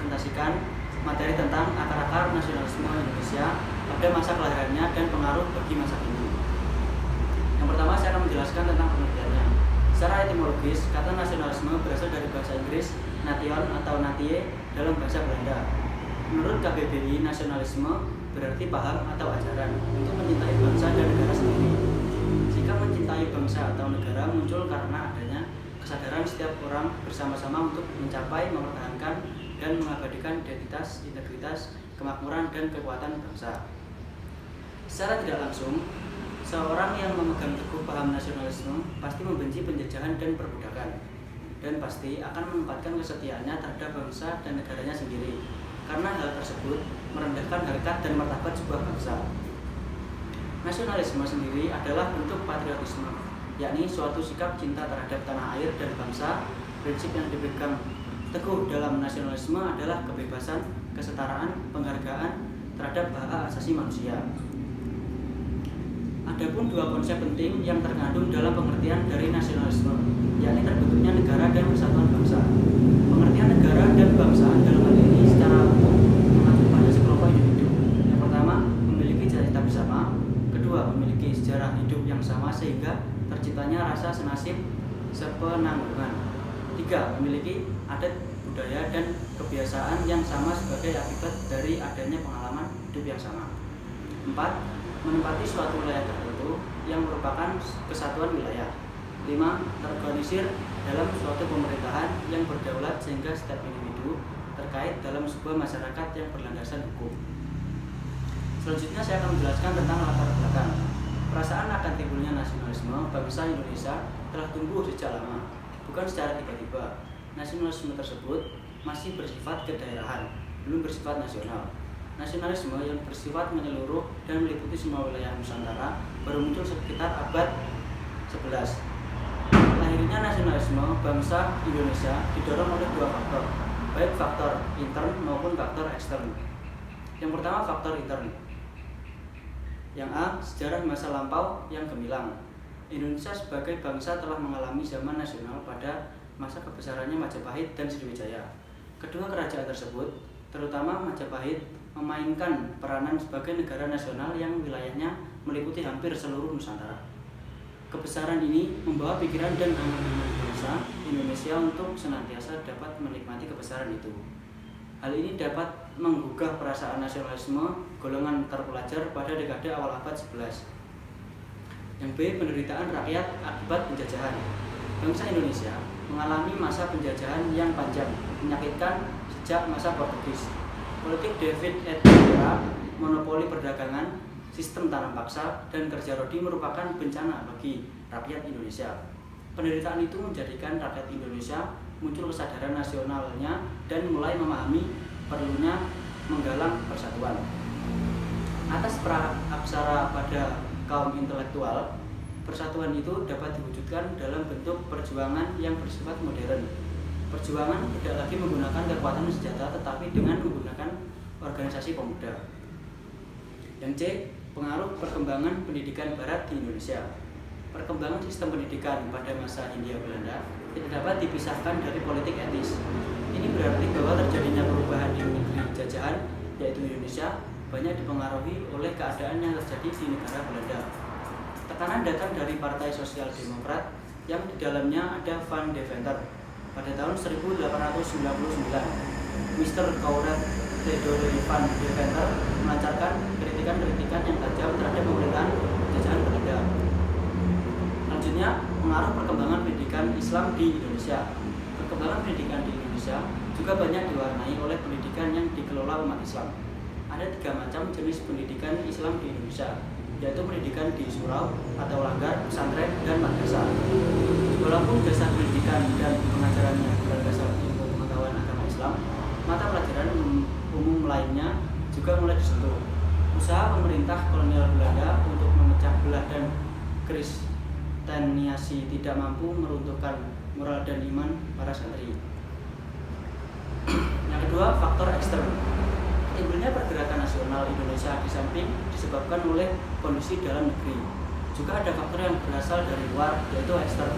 mempresentasikan materi tentang akar-akar nasionalisme Indonesia pada masa kelahirannya dan pengaruh bagi masa kini. Yang pertama, saya akan menjelaskan tentang pengertiannya. Secara etimologis, kata nasionalisme berasal dari bahasa Inggris nation atau natie dalam bahasa Belanda. Menurut KBBI, nasionalisme berarti paham atau ajaran untuk mencintai bangsa dan negara sendiri. Sikap mencintai bangsa atau negara muncul karena adanya kesadaran setiap orang bersama-sama untuk mencapai, mempertahankan, dan mengabadikan identitas, integritas, kemakmuran, dan kekuatan bangsa. Secara tidak langsung, seorang yang memegang teguh paham nasionalisme pasti membenci penjajahan dan perbudakan, dan pasti akan menempatkan kesetiaannya terhadap bangsa dan negaranya sendiri, karena hal tersebut merendahkan harkat dan martabat sebuah bangsa. Nasionalisme sendiri adalah bentuk patriotisme, yakni suatu sikap cinta terhadap tanah air dan bangsa. Prinsip yang dipegang teguh dalam nasionalisme adalah kebebasan, kesetaraan, penghargaan terhadap hak asasi manusia. Adapun dua konsep penting yang terkandung dalam pengertian dari nasionalisme, yakni terbentuknya negara dan persatuan bangsa. Pengertian negara dan bangsa dalam hal ini secara umum mengacu pada sekelompok individu. Yang pertama, memiliki cita-cita bersama. Kedua, memiliki sejarah hidup yang sama sehingga terciptanya rasa senasib sepenanggungan. Tiga, memiliki adat, budaya, dan kebiasaan yang sama sebagai akibat dari adanya pengalaman hidup yang sama. Empat, menempati suatu wilayah tertentu yang merupakan kesatuan wilayah. 5. Terorganisir dalam suatu pemerintahan yang berdaulat sehingga setiap individu terkait dalam sebuah masyarakat yang berlandaskan hukum. Selanjutnya saya akan menjelaskan tentang latar belakang. Perasaan akan timbulnya nasionalisme bangsa Indonesia telah tumbuh sejak lama, bukan secara tiba-tiba. Nasionalisme tersebut masih bersifat kedaerahan, belum bersifat nasional. Nasionalisme yang bersifat menyeluruh dan meliputi semua wilayah Nusantara baru muncul sekitar abad 11. Lahirnya nasionalisme bangsa Indonesia didorong oleh dua faktor, baik faktor intern maupun faktor ekstern. Yang pertama, faktor intern. Yang A, sejarah masa lampau yang gemilang. Indonesia sebagai bangsa telah mengalami zaman nasional pada masa kebesarannya Majapahit dan Sriwijaya. Kedua kerajaan tersebut, terutama Majapahit, memainkan peranan sebagai negara nasional yang wilayahnya meliputi hampir seluruh Nusantara. Kebesaran ini membawa pikiran dan angan-angan bangsa Indonesia untuk senantiasa dapat menikmati kebesaran itu. Hal ini dapat menggugah perasaan nasionalisme golongan terpelajar pada dekade awal abad 11. Yang B, penderitaan rakyat akibat penjajahan. Bangsa Indonesia mengalami masa penjajahan yang panjang, menyakitkan sejak masa Portugis. Politik David Attenborough, monopoli perdagangan, sistem tanam paksa, dan kerja rodi merupakan bencana bagi rakyat Indonesia. Penderitaan itu menjadikan rakyat Indonesia muncul kesadaran nasionalnya dan mulai memahami perlunya menggalang persatuan. Atas praaksara pada kaum intelektual, persatuan itu dapat diwujudkan dalam bentuk perjuangan yang bersifat modern. Perjuangan tidak lagi menggunakan kekuatan senjata tetapi dengan menggunakan organisasi pemuda. Yang C, pengaruh perkembangan pendidikan barat di Indonesia. Perkembangan sistem pendidikan pada masa Hindia Belanda tidak dapat dipisahkan dari politik etis. Ini berarti bahwa terjadinya perubahan di negeri jajahan, yaitu Indonesia, banyak dipengaruhi oleh keadaan yang terjadi di negara Belanda. Tekanan datang dari Partai Sosial Demokrat yang di dalamnya ada Van Deventer. Pada tahun 1899, Mr. Conrad Theodore Van Deventer melancarkan kritikan-kritikan yang tajam terhadap pemerintahan jajahan Belanda. Selanjutnya, pengaruh perkembangan pendidikan Islam di Indonesia. Perkembangan pendidikan di Indonesia juga banyak diwarnai oleh pendidikan yang dikelola umat Islam. Ada 3 macam jenis pendidikan Islam di Indonesia, yaitu pendidikan di surau atau langgar, pesantren, dan madrasah. Walaupun dasar pendidikan dan pengajarannya berdasar ilmu pengetahuan agama Islam, mata pelajaran umum lainnya juga mulai disentuh. Usaha pemerintah kolonial Belanda untuk memecah belah dan kristianisasi tidak mampu meruntuhkan moral dan iman para santri. Yang kedua, faktor ekstern. Timbulnya pergerakan nasional Indonesia di samping disebabkan oleh kondisi dalam negeri. Juga ada faktor yang berasal dari luar, yaitu ekstern.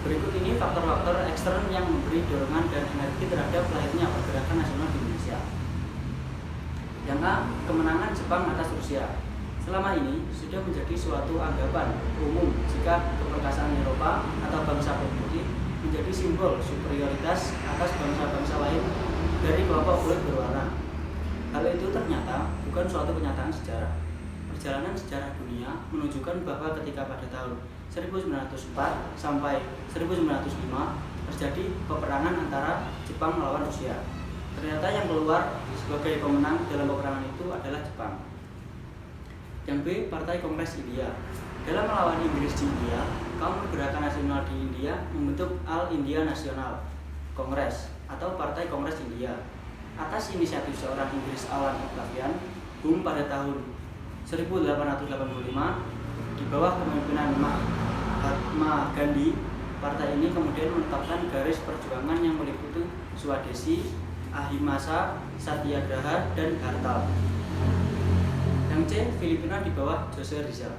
Berikut ini faktor-faktor ekstern yang memberi dorongan dan energi terhadap lahirnya pergerakan nasional di Indonesia. Yang A. Kemenangan Jepang atas Rusia. Selama ini sudah menjadi suatu anggapan umum jika keperkasaan Eropa atau bangsa putih menjadi simbol superioritas atas bangsa-bangsa lain dari kelompok kulit berwarna. Hal itu ternyata bukan suatu kenyataan sejarah. Perjalanan sejarah dunia menunjukkan bahwa ketika pada tahun 1904 sampai 1905 terjadi peperangan antara Jepang melawan Rusia. Ternyata yang keluar sebagai pemenang dalam peperangan itu adalah Jepang. Yang B. Partai Kongres India. Dalam melawan Inggris di India, kaum pergerakan nasional di India membentuk All India National Congress atau Partai Kongres India. Atas inisiatif seorang Inggris Alan Octavian Hume pada tahun 1885 di bawah kepemimpinan Mahatma Gandhi, partai ini kemudian menetapkan garis perjuangan yang meliputi Swadesi, Ahimsa, Satyagraha, dan Hartal. Yang C. Filipina di bawah Jose Rizal.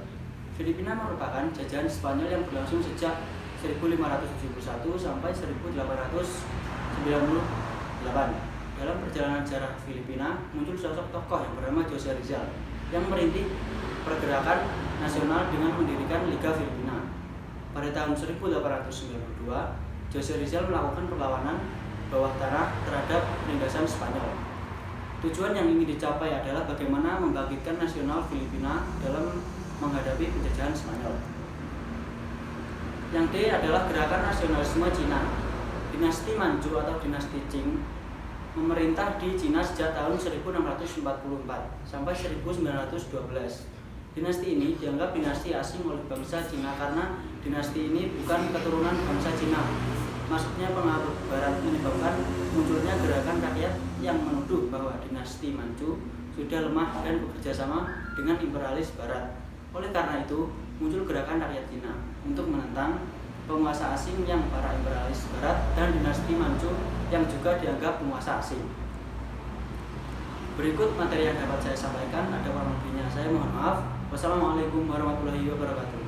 Filipina merupakan jajahan Spanyol yang berlangsung sejak 1571 sampai 1898. Dalam perjalanan sejarah Filipina muncul sosok tokoh yang bernama Jose Rizal yang merintis pergerakan nasional dengan mendirikan Liga Filipina. Pada tahun 1892, Jose Rizal melakukan perlawanan bawah tanah terhadap penindasan Spanyol. Tujuan yang ingin dicapai adalah bagaimana membangkitkan nasional Filipina dalam menghadapi penjajahan Spanyol. Yang D adalah gerakan nasionalisme Cina. Dinasti Manchu atau dinasti Qing memerintah di Cina sejak tahun 1644 sampai 1912. Dinasti ini dianggap dinasti asing oleh bangsa Cina karena dinasti ini bukan keturunan bangsa Cina. Masuknya pengaruh Barat menyebabkan munculnya gerakan rakyat yang menuduh bahwa dinasti Manchu sudah lemah dan bekerja sama dengan imperialis Barat. Oleh karena itu, muncul gerakan rakyat Cina untuk menentang penguasa asing yang para imperialis Barat dan dinasti Manchu yang juga dianggap penguasa asing. Berikut materi yang dapat saya sampaikan, ada kurang lebihnya saya mohon maaf. Wassalamualaikum warahmatullahi wabarakatuh.